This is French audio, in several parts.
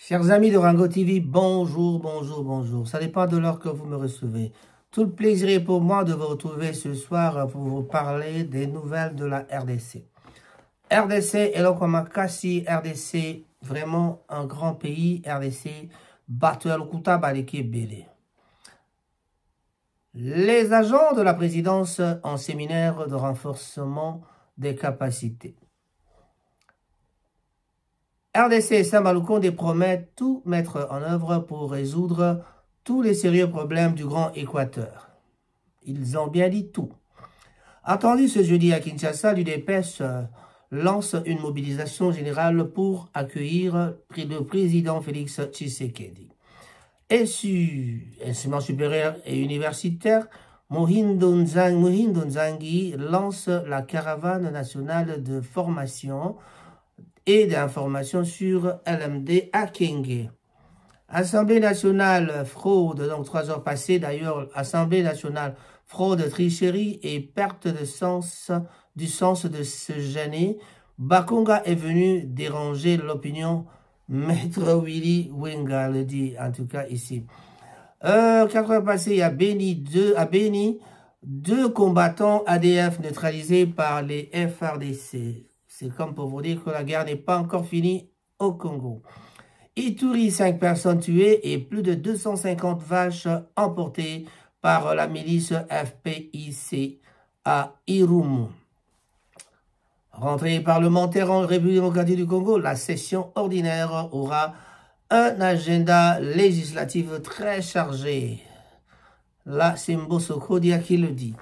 Chers amis de Rango TV, bonjour, bonjour, bonjour. Ça dépend de l'heure que vous me recevez. Tout le plaisir est pour moi de vous retrouver ce soir pour vous parler des nouvelles de la RDC. RDC et Lokomakasi, RDC, vraiment un grand pays, RDC, batteur Kuta Baleke Bele. Les agents de la présidence en séminaire de renforcement des capacités. RDC et Saint-Maloukonde promettent tout mettre en œuvre pour résoudre tous les sérieux problèmes du Grand Équateur. Ils ont bien dit tout. Attendu ce jeudi à Kinshasa, l'UDPS lance une mobilisation générale pour accueillir le président Félix Tshisekedi. Et sur enseignement supérieur et universitaire, Mohindo Nzangi lance la caravane nationale de formation et d'informations sur LMD à Kenge. Assemblée nationale fraude, donc 3 heures passées d'ailleurs, Assemblée nationale fraude, tricherie et perte de sens, du sens de se gêner. Bakonga est venu déranger l'opinion. Maître Willy Wenga le dit en tout cas ici. 4 heures passées, il y a deux combattants ADF neutralisés par les FRDC. C'est comme pour vous dire que la guerre n'est pas encore finie au Congo. Ituri, 5 personnes tuées et plus de 250 vaches emportées par la milice FPIC à Irumu. Rentrée parlementaire en République démocratique du Congo, la session ordinaire aura un agenda législatif très chargé. Là, c'est Mbosso Kodia qui le dit.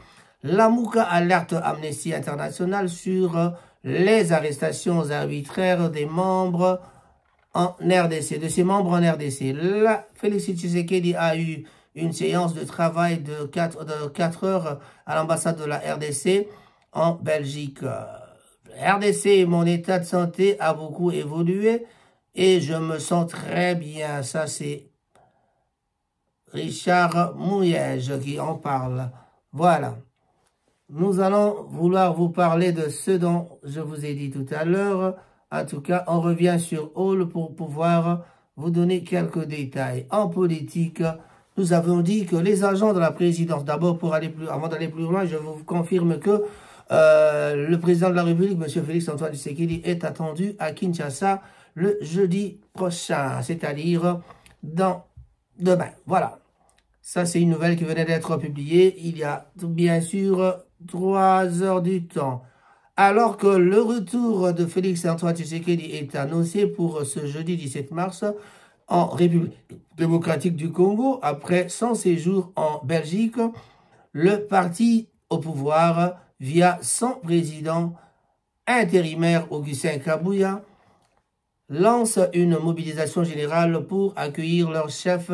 La Mouka alerte Amnesty International sur les arrestations arbitraires des membres en RDC, de ses membres en RDC. Là, Félix Tshisekedi a eu une séance de travail de 4 heures à l'ambassade de la RDC en Belgique. RDC, mon état de santé a beaucoup évolué et je me sens très bien. Ça, c'est Richard Mouyège qui en parle. Voilà. Nous allons vouloir vous parler de ce dont je vous ai dit tout à l'heure. En tout cas, on revient sur Hall pour pouvoir vous donner quelques détails. En politique, nous avons dit que les agents de la présidence, d'abord avant d'aller plus loin, je vous confirme que le président de la République, M. Félix-Antoine Tshisekedi, est attendu à Kinshasa le jeudi prochain, c'est-à-dire demain. Voilà. Ça, c'est une nouvelle qui venait d'être publiée il y a bien sûr 3 heures du temps. Alors que le retour de Félix-Antoine Tshisekedi est annoncé pour ce jeudi 17 mars en République démocratique du Congo, après son séjour en Belgique, le parti au pouvoir, via son président intérimaire Augustin Kabouya, lance une mobilisation générale pour accueillir leur chef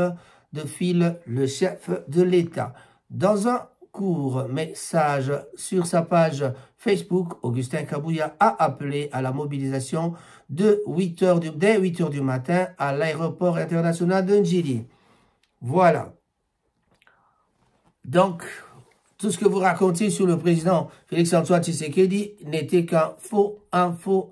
de file, le chef de l'État. Dans un court message sur sa page Facebook, Augustin Kabouya a appelé à la mobilisation dès 8 h du matin à l'aéroport international de Njili. Voilà. Donc, tout ce que vous racontez sur le président Félix-Antoine Tshisekedi n'était qu'un un faux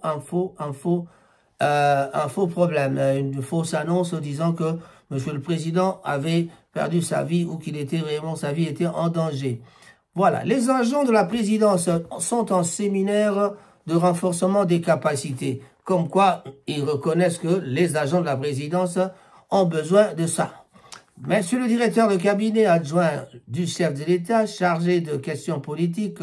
problème, une fausse annonce disant que Monsieur le Président avait perdu sa vie ou qu'il était vraiment, sa vie était en danger. Voilà, les agents de la présidence sont en séminaire de renforcement des capacités. Comme quoi, ils reconnaissent que les agents de la présidence ont besoin de ça. Monsieur le directeur de cabinet adjoint du chef de l'État, chargé de questions politiques,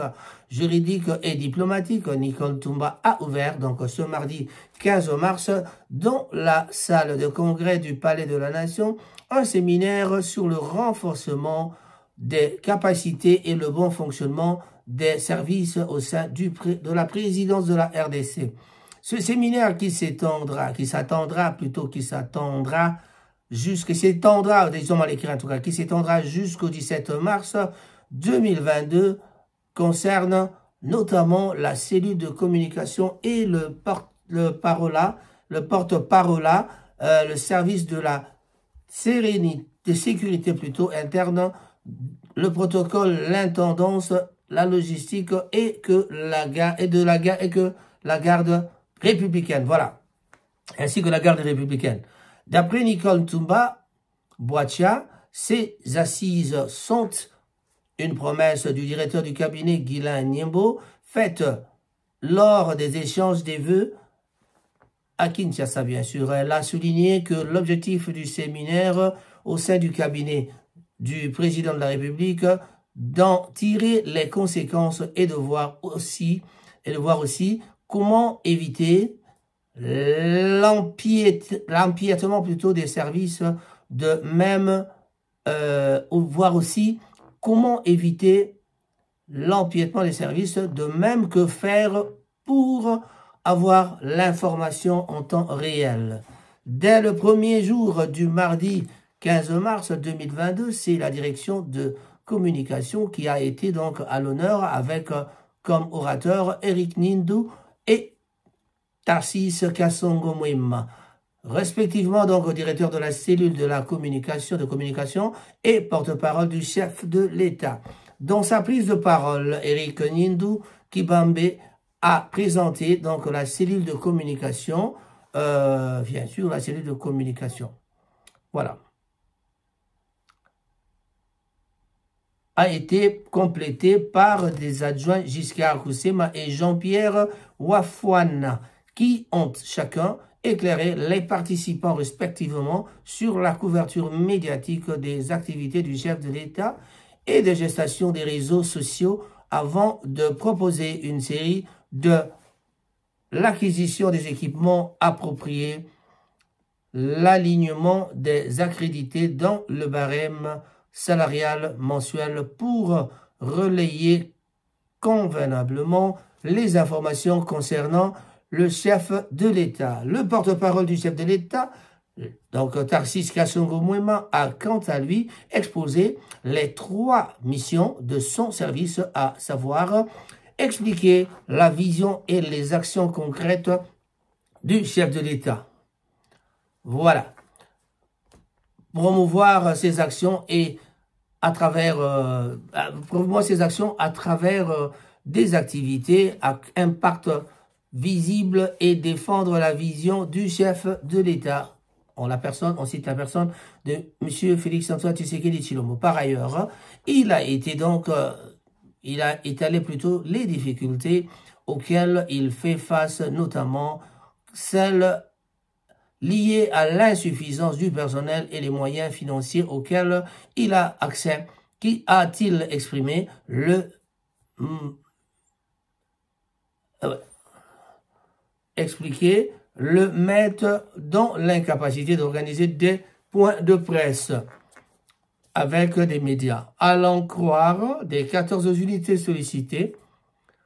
juridiques et diplomatiques, Nicole Toumba, a ouvert donc ce mardi 15 mars dans la salle de congrès du Palais de la Nation un séminaire sur le renforcement des capacités et le bon fonctionnement des services au sein de la présidence de la RDC. Ce séminaire qui s'étendra jusqu'au 17 mars 2022, concerne notamment la cellule de communication et le porte-parole, le service de la sécurité interne, le protocole, l'intendance, la logistique et que la garde républicaine. Voilà. Ainsi que la garde républicaine. D'après Nicole Toumba Boatia, ces assises sont une promesse du directeur du cabinet Guilain Niembo, faite lors des échanges des vœux à Kinshasa, bien sûr. Elle a souligné que l'objectif du séminaire au sein du cabinet du président de la République d'en tirer les conséquences et de voir aussi comment éviter l'empiètement plutôt des services, de même voir aussi comment éviter l'empiètement des services, de même que faire pour avoir l'information en temps réel. Dès le premier jour du mardi 15 mars 2022, c'est la direction de communication qui a été donc à l'honneur avec comme orateur Eric Nindou et Tarsis Kasongo Mwema, respectivement donc au directeur de la cellule de la communication et porte-parole du chef de l'État. Dans sa prise de parole, Eric Nindou Kibambe a présenté donc la cellule de communication, bien sûr la cellule de communication. Voilà. A été complété par des adjoints Giscard Roussema et Jean-Pierre Wafouana, qui ont chacun éclairé les participants respectivement sur la couverture médiatique des activités du chef de l'État et des gestations des réseaux sociaux avant de proposer une série de l'acquisition des équipements appropriés, l'alignement des accrédités dans le barème salarial mensuel pour relayer convenablement les informations concernant le chef de l'État. Le porte-parole du chef de l'État, donc Tarsis Kasongo Mwema, a quant à lui exposé les 3 missions de son service, à savoir expliquer la vision et les actions concrètes du chef de l'État. Voilà. Promouvoir ces actions et à travers des activités à impact visible et défendre la vision du chef de l'État. On cite la personne de M. Félix-Antoine Tshisekedi Tshilombo. Par ailleurs, il a étalé plutôt les difficultés auxquelles il fait face, notamment celles liées à l'insuffisance du personnel et les moyens financiers auxquels il a accès. Qui a-t-il exprimé expliquer le mettre dans l'incapacité d'organiser des points de presse avec des médias. À l'en croire, des 14 unités sollicitées,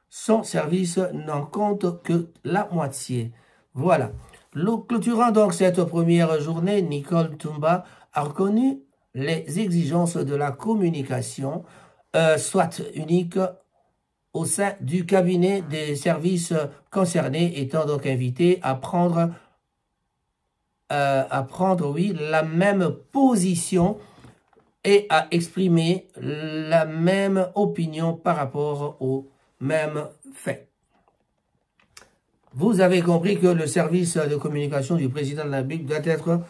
son service n'en compte que la moitié. Voilà. Clôturant donc cette première journée, Nicole Toumba a reconnu les exigences de la communication, soit unique, au sein du cabinet des services concernés, étant donc invité à prendre la même position et à exprimer la même opinion par rapport aux mêmes faits. Vous avez compris que le service de communication du président de la République doit être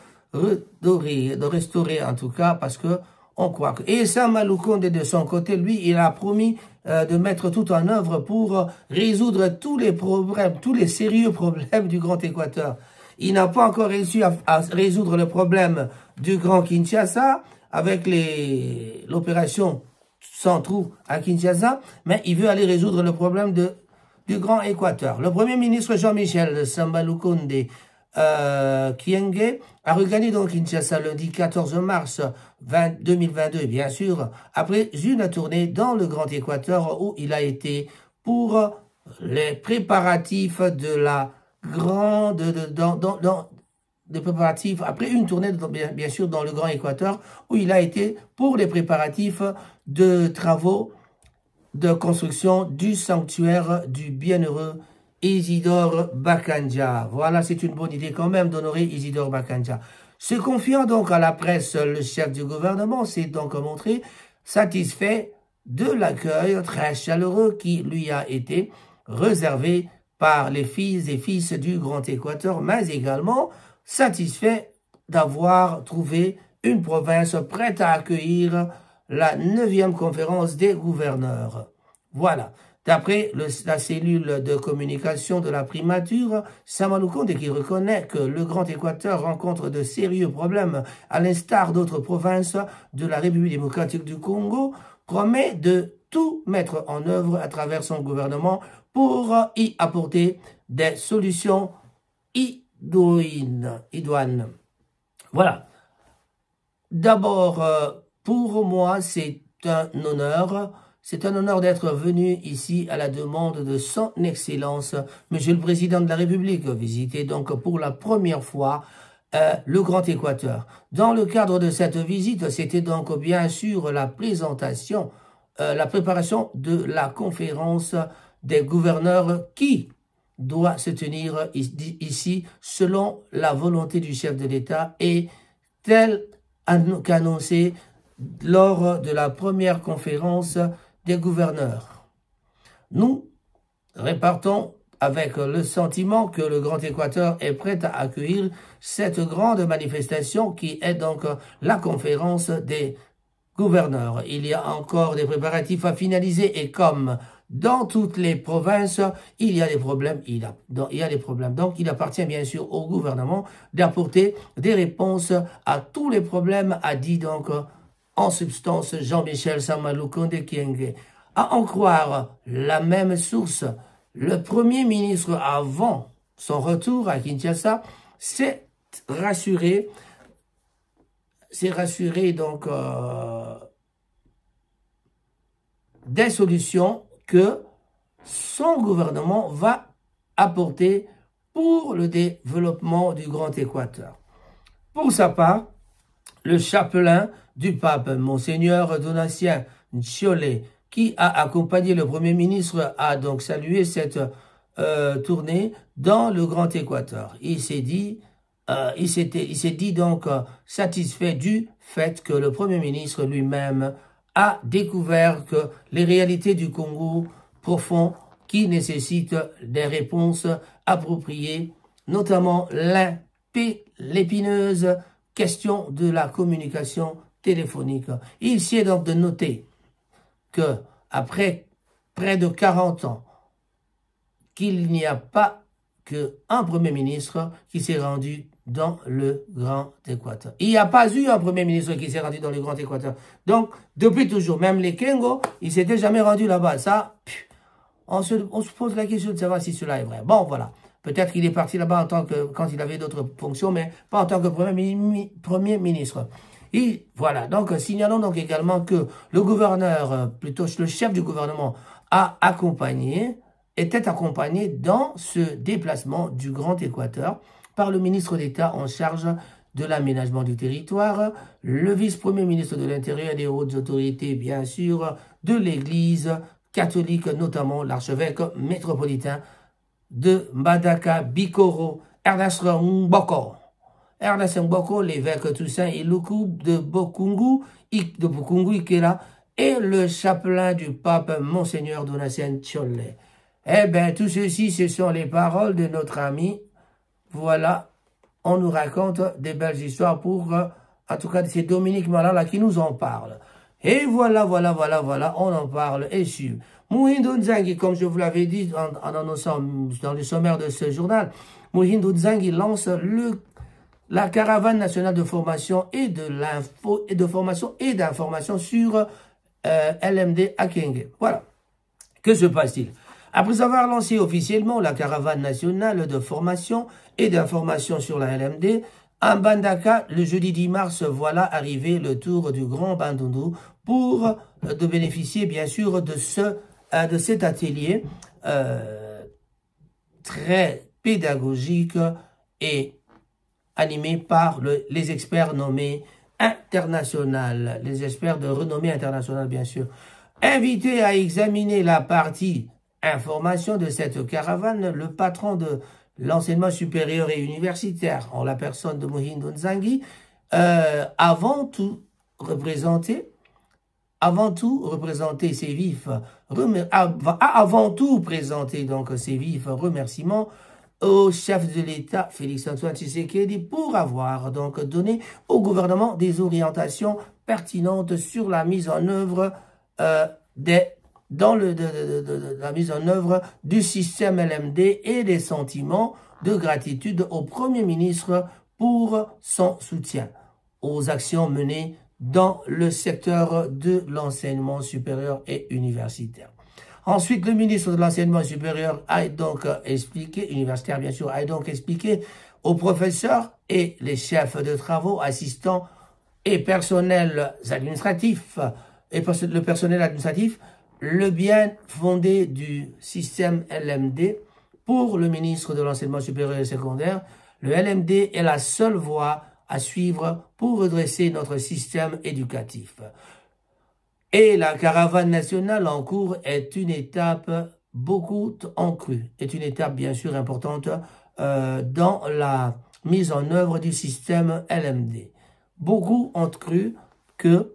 restauré en tout cas, parce que on croit que... Et Sama Lukonde, de son côté, lui, il a promis de mettre tout en œuvre pour résoudre tous les problèmes, tous les sérieux problèmes du Grand Équateur. Il n'a pas encore réussi à résoudre le problème du Grand Kinshasa avec l'opération sans trou à Kinshasa, mais il veut aller résoudre le problème du Grand Équateur. Le Premier ministre Jean-Michel Samba Lukonde Kyenge a regagné donc Kinshasa lundi 14 mars 2022, bien sûr, après une tournée dans le Grand Équateur où il a été pour les préparatifs de la grande... des préparatifs, après une tournée, bien sûr, dans le Grand Équateur, où il a été pour les préparatifs de travaux de construction du sanctuaire du bienheureux Isidore Bakanja. Voilà, c'est une bonne idée quand même d'honorer Isidore Bakanja. Se confiant donc à la presse, le chef du gouvernement s'est donc montré satisfait de l'accueil très chaleureux qui lui a été réservé par les filles et fils du Grand Équateur, mais également satisfait d'avoir trouvé une province prête à accueillir la 9e conférence des gouverneurs. Voilà. D'après la cellule de communication de la primature, Samalou Condé, qui reconnaît que le Grand Équateur rencontre de sérieux problèmes à l'instar d'autres provinces de la République démocratique du Congo, promet de tout mettre en œuvre à travers son gouvernement pour y apporter des solutions idoines. Voilà. D'abord, pour moi, c'est un honneur. C'est un honneur d'être venu ici à la demande de son Excellence, Monsieur le Président de la République, visiter donc pour la première fois le Grand Équateur. Dans le cadre de cette visite, c'était donc bien sûr la préparation de la conférence des gouverneurs qui doit se tenir ici selon la volonté du chef de l'État et tel qu'annoncé lors de la première conférence des gouverneurs. Nous répartons avec le sentiment que le Grand Équateur est prêt à accueillir cette grande manifestation qui est donc la conférence des gouverneurs. Il y a encore des préparatifs à finaliser et comme dans toutes les provinces, il y a des problèmes. Donc, il appartient bien sûr au gouvernement d'apporter des réponses à tous les problèmes, a dit donc en substance Jean-Michel Samalou Condé Kyenge. À en croire la même source, le Premier ministre, avant son retour à Kinshasa, s'est rassuré donc des solutions que son gouvernement va apporter pour le développement du Grand Équateur. Pour sa part, le chapelain du pape, Monseigneur Donatien Ntiolé, qui a accompagné le Premier ministre, a donc salué cette tournée dans le Grand Équateur. Il s'est dit donc satisfait du fait que le Premier ministre lui-même a découvert que les réalités du Congo profond qui nécessitent des réponses appropriées, notamment l'épineuse question de la communication téléphonique. Il s'y est donc de noter que après près de 40 ans, qu'il n'y a pas qu'un Premier ministre qui s'est rendu dans le Grand Équateur. Il n'y a pas eu un Premier ministre qui s'est rendu dans le Grand Équateur. Donc, depuis toujours, même les Kengo, ils ne s'étaient jamais rendus là-bas. Ça, on se pose la question de savoir si cela est vrai. Bon, voilà. Peut-être qu'il est parti là-bas quand il avait d'autres fonctions, mais pas en tant que Premier ministre. Et voilà, donc signalons donc également que le gouverneur, plutôt le chef du gouvernement, était accompagné dans ce déplacement du Grand Équateur par le ministre d'État en charge de l'aménagement du territoire, le vice-premier ministre de l'Intérieur et des hautes autorités, bien sûr, de l'Église catholique, notamment l'archevêque métropolitain de Mbandaka Bikoro, Ernest Mboko. Ernest Mboko, l'évêque Toussaint Iluku de Bokungu Ikela, et le chapelain du pape, Monseigneur Donatien Ntiolé. Eh bien, tout ceci, ce sont les paroles de notre ami. Voilà, on nous raconte des belles histoires pour, en tout cas, c'est Dominique Malala qui nous en parle. Et voilà, on en parle et sûr. Muhindo Nzangi, comme je vous l'avais dit dans le sommaire de ce journal, Muhindo Nzangi lance la caravane nationale de formation et d'information sur LMD à Kyenge. Voilà. Que se passe-t-il? Après avoir lancé officiellement la caravane nationale de formation et d'information sur la LMD, à Mbandaka, le jeudi 10 mars, voilà arrivé le tour du Grand Bandundu pour de bénéficier bien sûr de cet atelier très pédagogique et animé par les experts nommés internationaux, les experts de renommée internationale bien sûr. Invité à examiner la partie information de cette caravane, le patron de l'enseignement supérieur et universitaire, en la personne de Muhindo Nzangi, avant tout présenter ses vifs remerciements au chef de l'État, Félix-Antoine Tshisekedi, pour avoir donc donné au gouvernement des orientations pertinentes sur la mise en œuvre la mise en œuvre du système LMD et des sentiments de gratitude au Premier ministre pour son soutien aux actions menées dans le secteur de l'enseignement supérieur et universitaire. Ensuite, le ministre de l'enseignement supérieur a donc expliqué, universitaire bien sûr, a donc expliqué aux professeurs et les chefs de travaux, assistants et personnels administratifs, le personnel administratif, le bien fondé du système LMD. Pour le ministre de l'enseignement supérieur et secondaire, le LMD est la seule voie à suivre pour redresser notre système éducatif. Et la caravane nationale en cours est une étape beaucoup en crue, est une étape bien sûr importante dans la mise en œuvre du système LMD. Beaucoup ont cru que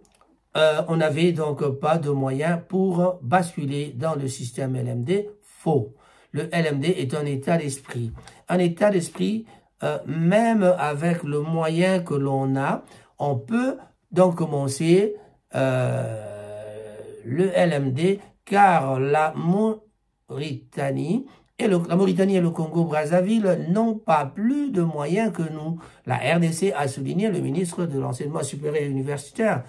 on n'avait donc pas de moyens pour basculer dans le système LMD. Faux. Le LMD est un état d'esprit. Un état d'esprit, même avec le moyen que l'on a, on peut donc commencer le LMD, car la Mauritanie et le Congo-Brazzaville n'ont pas plus de moyens que nous. La RDC a souligné le ministre de l'Enseignement supérieur et universitaire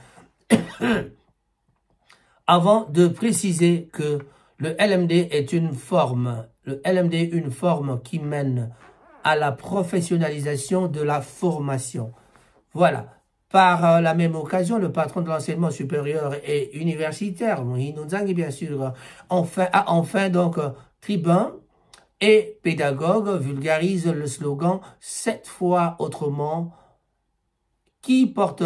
avant de préciser que le LMD est une forme qui mène à la professionnalisation de la formation. Voilà. Par la même occasion, le patron de l'enseignement supérieur et universitaire, Moïse Nzangi, bien sûr, a enfin donc tribun et pédagogue vulgarise le slogan « 7 fois autrement » qui porte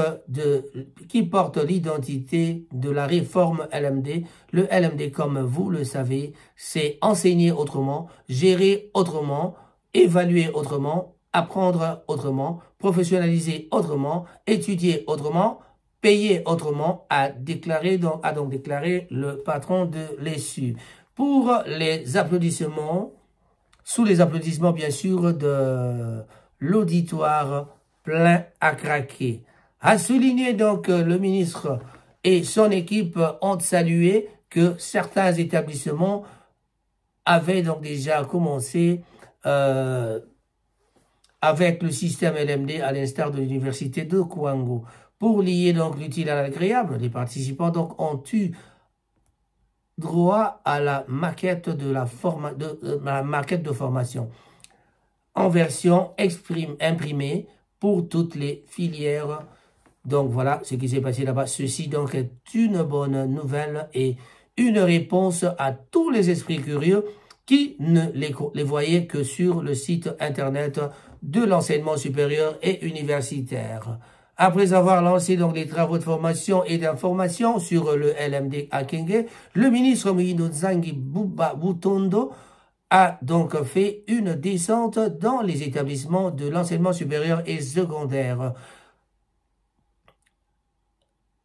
l'identité de la réforme LMD. Le LMD, comme vous le savez, c'est enseigner autrement, gérer autrement, évaluer autrement, apprendre autrement, professionnaliser autrement, étudier autrement, payer autrement, a donc déclaré le patron de l'ESU. Pour les applaudissements, sous les applaudissements bien sûr de l'auditoire plein à craquer. A souligné donc le ministre et son équipe ont salué que certains établissements avaient donc déjà commencé avec le système LMD à l'instar de l'université de Kouango. Pour lier donc l'utile à l'agréable, les participants donc ont eu droit à la maquette de formation en version imprimée pour toutes les filières. Donc voilà ce qui s'est passé là-bas. Ceci donc est une bonne nouvelle et une réponse à tous les esprits curieux qui ne les voyaient que sur le site internet de l'enseignement supérieur et universitaire. Après avoir lancé donc des travaux de formation et d'information sur le LMD à Kenge, le ministre Moïse Nzangi Butondo a donc fait une descente dans les établissements de l'enseignement supérieur et secondaire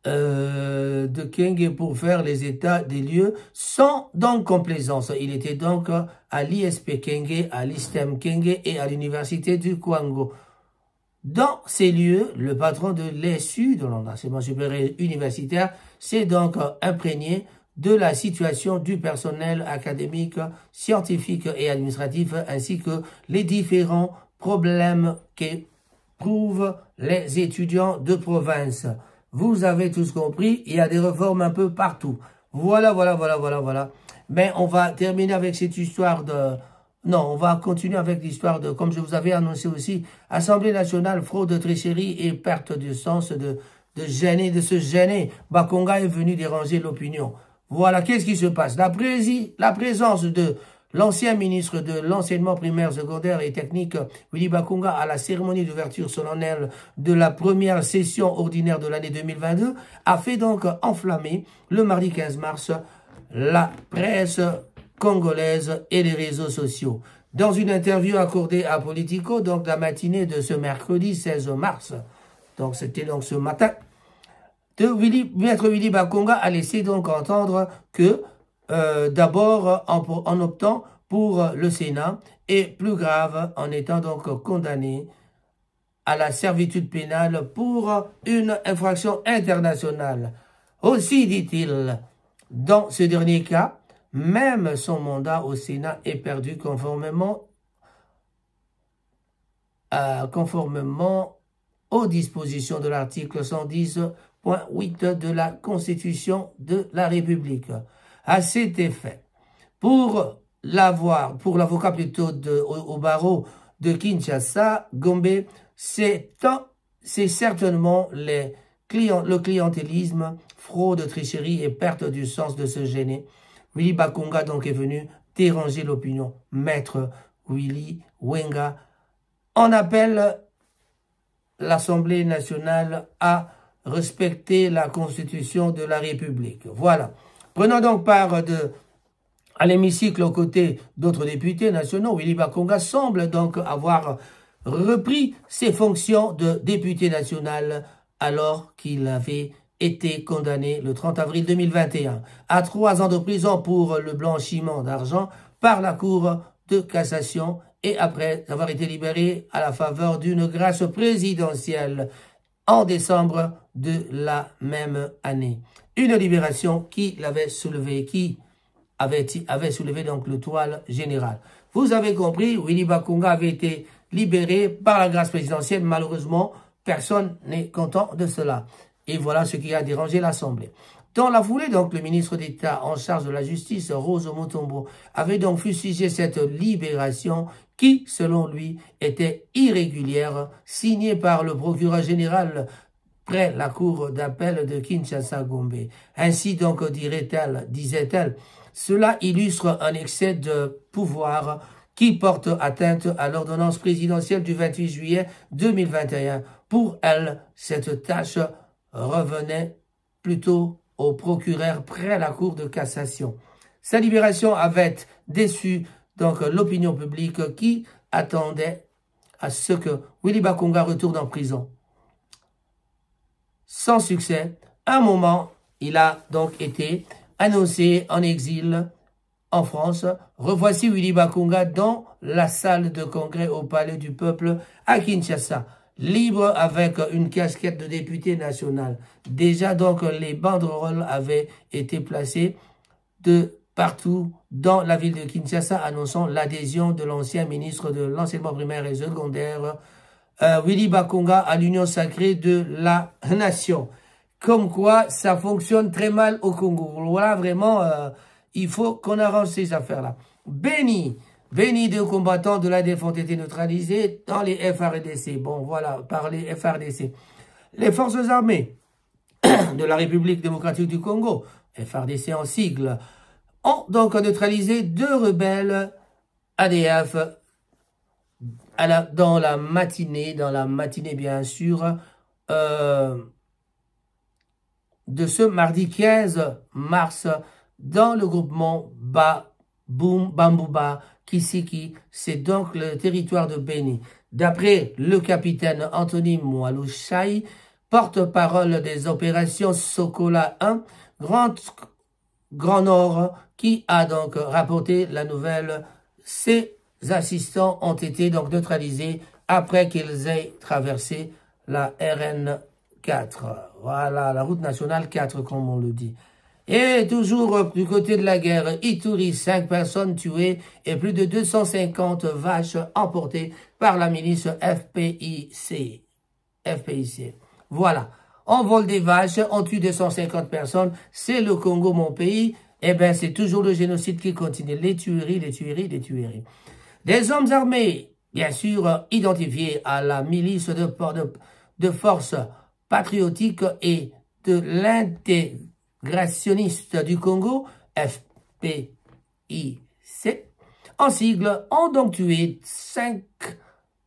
de Kenge pour faire les états des lieux sans donc complaisance. Il était donc à l'ISP Kenge, à l'ISTEM Kenge et à l'université du Kouango. Dans ces lieux, le patron de l'ESU, de l'enseignement supérieur universitaire, s'est donc imprégné de la situation du personnel académique, scientifique et administratif, ainsi que les différents problèmes qu'éprouvent les étudiants de province. Vous avez tous compris, il y a des réformes un peu partout. Voilà. Mais on va terminer avec cette histoire de... Non, on va continuer avec l'histoire de, comme je vous avais annoncé aussi, Assemblée nationale, fraude, tricherie et perte de sens de se gêner. Bakonga est venu déranger l'opinion. Voilà, qu'est-ce qui se passe? La présence de l'ancien ministre de l'enseignement primaire, secondaire et technique, Willy Bakonga, à la cérémonie d'ouverture solennelle de la première session ordinaire de l'année 2022, a fait donc enflammer le mardi 15 mars la presse congolaise et les réseaux sociaux. Dans une interview accordée à Politico, donc la matinée de ce mercredi 16 mars, donc c'était donc ce matin, Maître Willy Bakonga a laissé donc entendre que d'abord en optant pour le Sénat et plus grave en étant donc condamné à la servitude pénale pour une infraction internationale. Aussi, dit-il, dans ce dernier cas, même son mandat au Sénat est perdu conformément aux dispositions de l'article 110.8 de la Constitution de la République. À cet effet, pour l'avocat plutôt au barreau de Kinshasa, Gombe, c'est certainement le clientélisme, fraude, tricherie et perte du sens de se gêner. Willy Bakonga donc est venu déranger l'opinion. Maître Willy Wenga en appelle l'Assemblée nationale à respecter la Constitution de la République. Voilà. Prenons donc part à l'hémicycle aux côtés d'autres députés nationaux. Willy Bakonga semble donc avoir repris ses fonctions de député national alors qu'il avait été condamné le 30 avril 2021 à 3 ans de prison pour le blanchiment d'argent par la Cour de cassation et après avoir été libéré à la faveur d'une grâce présidentielle en décembre de la même année. Une libération qui l'avait soulevé, avait soulevé donc le toile général. Vous avez compris, Willy Bakonga avait été libéré par la grâce présidentielle. Malheureusement, personne n'est content de cela. Et voilà ce qui a dérangé l'Assemblée. Dans la foulée, donc, le ministre d'État en charge de la justice, Rose Mutombo, avait donc fustigé cette libération qui, selon lui, était irrégulière, signée par le procureur général près la cour d'appel de Kinshasa-Gombe. Ainsi donc, disait-elle, cela illustre un excès de pouvoir qui porte atteinte à l'ordonnance présidentielle du 28 juillet 2021. Pour elle, cette tâche revenait plutôt au procureur près la Cour de cassation. Sa libération avait déçu donc l'opinion publique qui attendait à ce que Willy Bakonga retourne en prison. Sans succès, à un moment, il a donc été annoncé en exil en France. Revoici Willy Bakonga dans la salle de congrès au Palais du Peuple à Kinshasa, libre avec une casquette de député national. Déjà donc les banderoles avaient été placées de partout dans la ville de Kinshasa annonçant l'adhésion de l'ancien ministre de l'enseignement primaire et secondaire Willy Bakonga à l'union sacrée de la nation. Comme quoi ça fonctionne très mal au Congo. Voilà vraiment il faut qu'on arrange ces affaires-là. Béni de combattants de la défense étaient neutralisés dans les FARDC. Bon, voilà, par les FARDC. Les forces armées de la République démocratique du Congo, FARDC en sigle, ont donc neutralisé 2 rebelles ADF dans la matinée bien sûr, de ce mardi 15 mars, dans le groupement Bambouba Kisiki, c'est donc le territoire de Béni. D'après le capitaine Anthony Mwalouchaï, porte-parole des opérations Sokola 1, Grand Nord, qui a donc rapporté la nouvelle. Ces assistants ont été donc neutralisés après qu'ils aient traversé la RN4. Voilà, la route nationale 4, comme on le dit. Et toujours du côté de la guerre, Ituri, 5 personnes tuées et plus de 250 vaches emportées par la milice FPIC. Voilà. On vole des vaches, on tue 250 personnes. C'est le Congo, mon pays. Eh bien, c'est toujours le génocide qui continue. Les tueries. Des hommes armés, bien sûr, identifiés à la milice de force patriotique et de l'intégrationniste du Congo, FPIC, en sigle, ont donc tué 5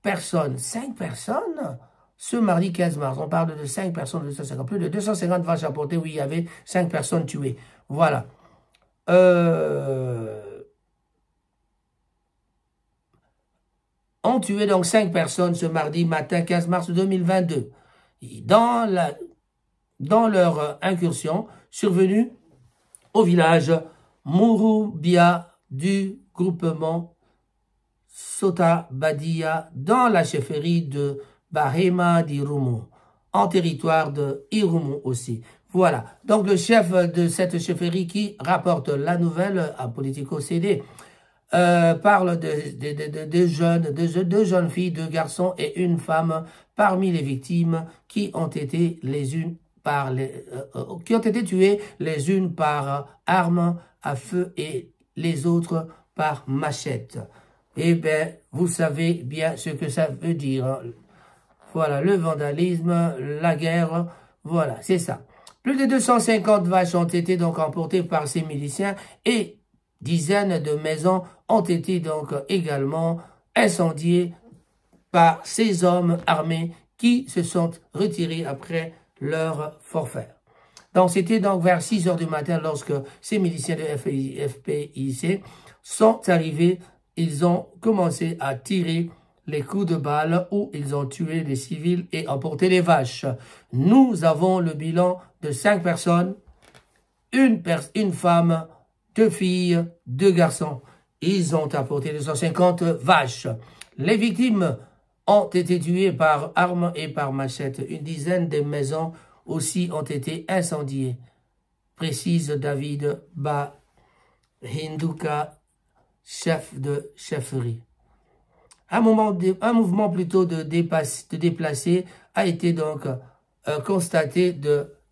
personnes. 5 personnes ce mardi 15 mars. On parle de 5 personnes, de 250, plus de 250 vaches apportées, oui, il y avait 5 personnes tuées. Voilà. Ont tué donc 5 personnes ce mardi matin 15 mars 2022. Dans leur incursion survenue au village Mouroubia du groupement Sota Badia dans la chefferie de Bahema d'Irumu, en territoire de Irumu aussi. Voilà, donc le chef de cette chefferie qui rapporte la nouvelle à Politico CD parle de jeunes filles, 2 garçons et 1 femme parmi les victimes qui ont été tuées les unes par armes à feu et les autres par machette. Eh bien, vous savez bien ce que ça veut dire. Voilà, le vandalisme, la guerre, voilà, c'est ça. Plus de 250 vaches ont été donc emportées par ces miliciens et dizaines de maisons ont été donc également incendiées par ces hommes armés qui se sont retirés après leur forfait. Donc c'était donc vers 6 heures du matin lorsque ces miliciens de FPIC sont arrivés, ils ont commencé à tirer les coups de balle où ils ont tué les civils et emporté les vaches. Nous avons le bilan de 5 personnes, une femme, 2 filles, 2 garçons. Ils ont apporté 250 vaches. Les victimes ont été tuées par armes et par machette. Une dizaine de maisons aussi ont été incendiées, précise David Bahinduka, chef de chefferie. Un mouvement plutôt de déplacés a été donc constaté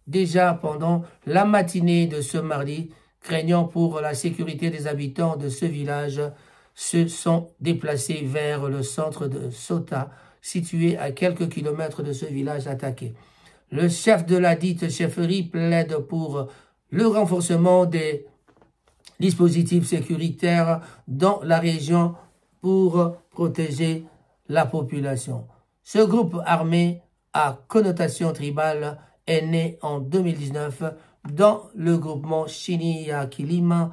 déjà pendant la matinée de ce mardi, craignant pour la sécurité des habitants de ce village, se sont déplacés vers le centre de Sota, situé à quelques kilomètres de ce village attaqué. Le chef de la dite chefferie plaide pour le renforcement des dispositifs sécuritaires dans la région pour protéger la population. Ce groupe armé à connotation tribale est né en 2019 dans le groupement Shinyakilima,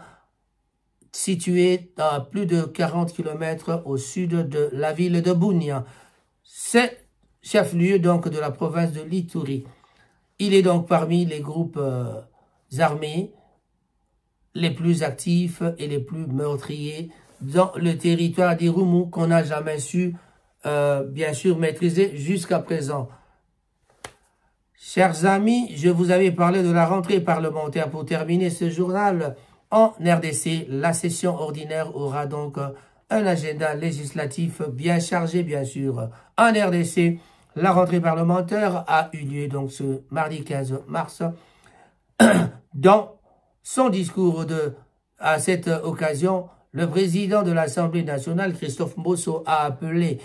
situé à plus de 40 km au sud de la ville de Bunia. C'est chef-lieu donc de la province de l'Ituri. Il est donc parmi les groupes armés les plus actifs et les plus meurtriers dans le territoire d'Irumu qu'on n'a jamais su, bien sûr, maîtriser jusqu'à présent. Chers amis, je vous avais parlé de la rentrée parlementaire. Pour terminer ce journal, en RDC, la session ordinaire aura donc un agenda législatif bien chargé, bien sûr. En RDC, la rentrée parlementaire a eu lieu donc ce mardi 15 mars. Dans son discours à cette occasion, le président de l'Assemblée nationale, Christophe Mbosso, a appelé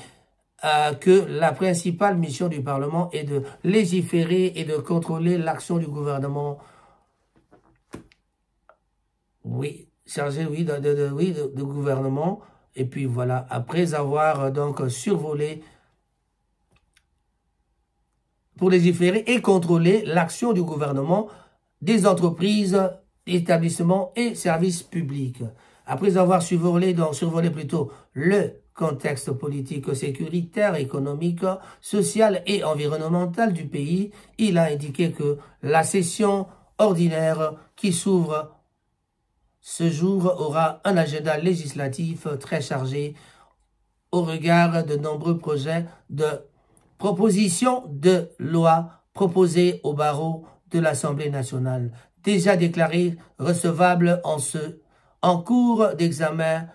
que la principale mission du Parlement est de légiférer et de contrôler l'action du gouvernement. Oui, chargé, oui, de gouvernement. Et puis voilà, après avoir donc survolé pour légiférer et contrôler l'action du gouvernement, des entreprises, établissements et services publics. Après avoir survolé plutôt le contexte politique, sécuritaire, économique, social et environnemental du pays, il a indiqué que la session ordinaire qui s'ouvre ce jour aura un agenda législatif très chargé au regard de nombreux projets de propositions de loi proposées au barreau de l'Assemblée nationale, déjà déclarées recevables en cours d'examen,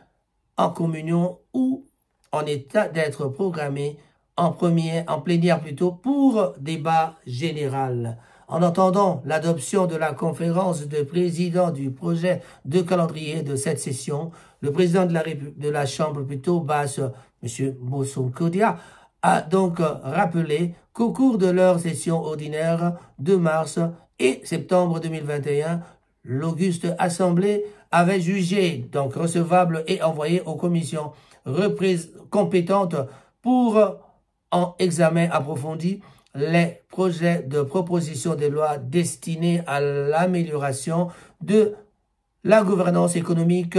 en communion ou en état d'être programmées en plénière plutôt pour débat général. En attendant l'adoption de la conférence de présidents du projet de calendrier de cette session, le président de la Chambre plutôt basse, M. Bossonkodia, a donc rappelé qu'au cours de leur session ordinaire de mars et septembre 2021, l'auguste Assemblée avait jugé donc recevable et envoyé aux commissions compétentes pour en examen approfondi les projets de proposition de loi destinés à l'amélioration de la gouvernance économique,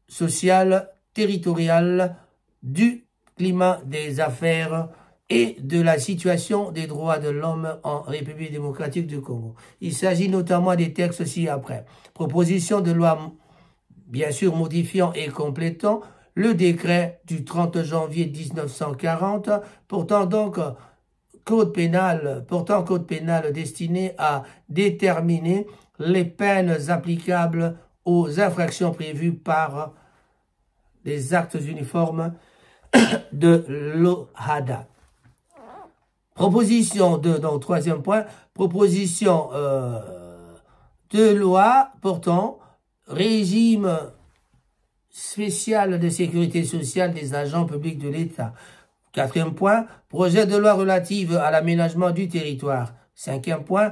sociale, territoriale, du climat des affaires et de la situation des droits de l'homme en République démocratique du Congo. Il s'agit notamment des textes ci-après. Proposition de loi, bien sûr, modifiant et complétant le décret du 30 janvier 1940 portant code pénal destiné à déterminer les peines applicables aux infractions prévues par les actes uniformes de l'OHADA. Proposition de, donc troisième point, proposition de loi portant régime spécial de sécurité sociale des agents publics de l'État. Quatrième point, projet de loi relative à l'aménagement du territoire. Cinquième point,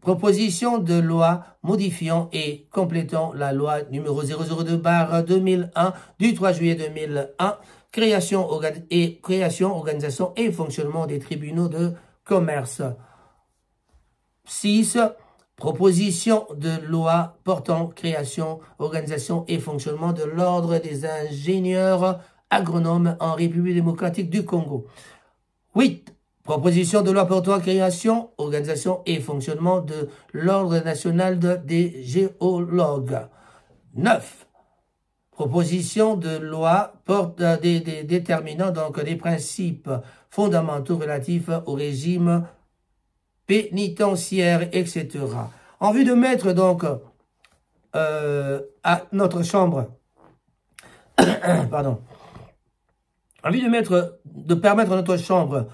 proposition de loi modifiant et complétant la loi numéro 002/2001 du 3 juillet 2001, création, organisation et fonctionnement des tribunaux de commerce. 6. Proposition de loi portant création, organisation et fonctionnement de l'ordre des ingénieurs agronomes en République démocratique du Congo. 8. Proposition de loi portant création, organisation et fonctionnement de l'ordre national des géologues. 9. Proposition de loi déterminant donc des principes fondamentaux relatifs au régime pénitentiaire, etc. En vue de mettre donc à notre chambre, pardon, en vue de permettre à notre chambre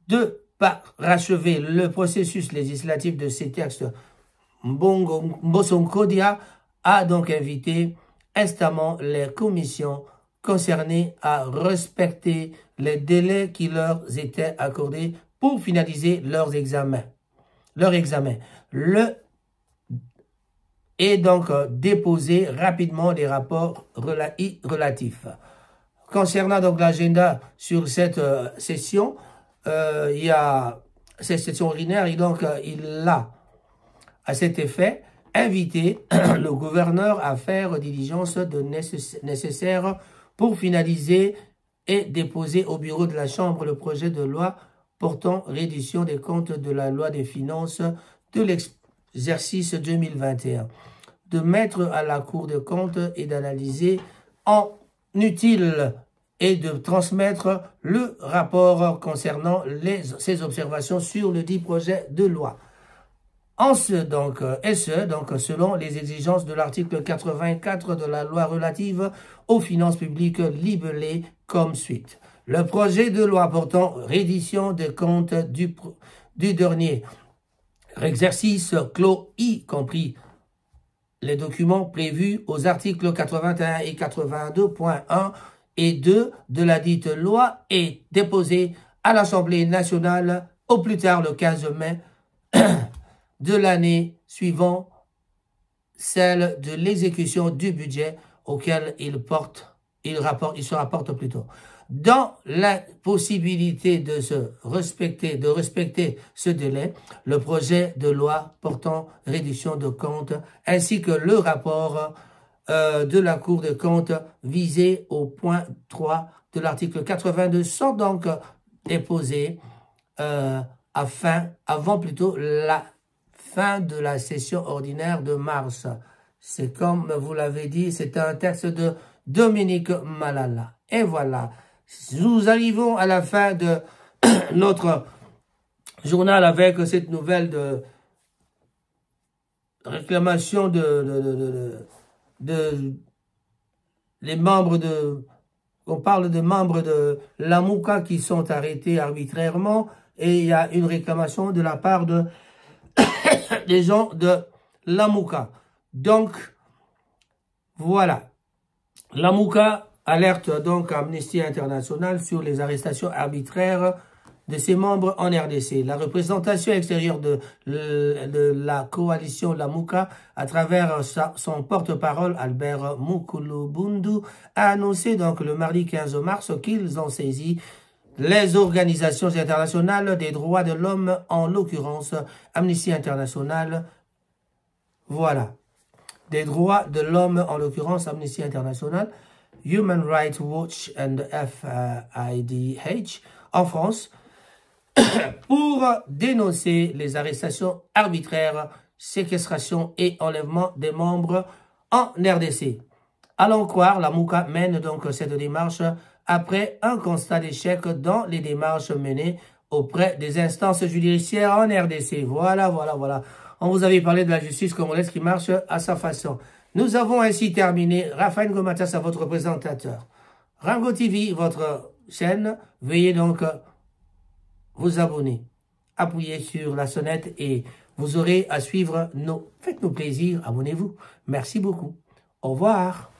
de parachever le processus législatif de ces textes, Mbosonkodia a donc invité instamment les commissions concernées à respecter les délais qui leur étaient accordés pour finaliser leur examen. Et donc déposer rapidement les rapports relatifs. Concernant donc l'agenda sur cette session, il y a cette session ordinaire et donc il a à cet effet invité le gouverneur à faire diligence nécessaire pour finaliser et déposer au bureau de la Chambre le projet de loi portant reddition des comptes de la loi des finances de l'exercice 2021, de mettre à la Cour des comptes et d'analyser en utile et de transmettre le rapport concernant ses observations sur le dit projet de loi. Donc, selon les exigences de l'article 84 de la loi relative aux finances publiques libellé comme suite. Le projet de loi portant reddition des comptes du dernier exercice clos, y compris les documents prévus aux articles 81 et 82.1 et 2 de la dite loi, est déposé à l'Assemblée nationale au plus tard le 15 mai de l'année suivant celle de l'exécution du budget auquel il se rapporte plutôt. Dans la possibilité de respecter ce délai, le projet de loi portant reddition de comptes ainsi que le rapport de la Cour des comptes visé au point 3 de l'article 82 sont donc déposés avant plutôt la fin de la session ordinaire de mars. C'est comme vous l'avez dit, c'est un texte de Dominique Malala. Et voilà, nous arrivons à la fin de notre journal avec cette nouvelle de réclamation les membres on parle de membres de l'AMUCA qui sont arrêtés arbitrairement et il y a une réclamation de la part des gens de l'AMUCA. Donc, voilà. L'AMUCA alerte donc Amnesty International sur les arrestations arbitraires de ses membres en RDC. La représentation extérieure de la coalition l'AMUCA, à travers son porte-parole Albert Mukulubundu, a annoncé donc le mardi 15 mars qu'ils ont saisi les organisations internationales des droits de l'homme, en l'occurrence Amnesty International, voilà, des droits de l'homme, en l'occurrence Amnesty International, Human Rights Watch and FIDH en France, pour dénoncer les arrestations arbitraires, séquestration et enlèvement des membres en RDC. Allons croire, la MOUCA mène donc cette démarche après un constat d'échec dans les démarches menées auprès des instances judiciaires en RDC. Voilà, voilà, voilà. On vous avait parlé de la justice congolaise qui marche à sa façon. Nous avons ainsi terminé. Raphaël Ngomatas, votre présentateur. Rango TV, votre chaîne. Veuillez donc vous abonner. Appuyez sur la sonnette et vous aurez à suivre nos... Faites-nous plaisir, abonnez-vous. Merci beaucoup. Au revoir.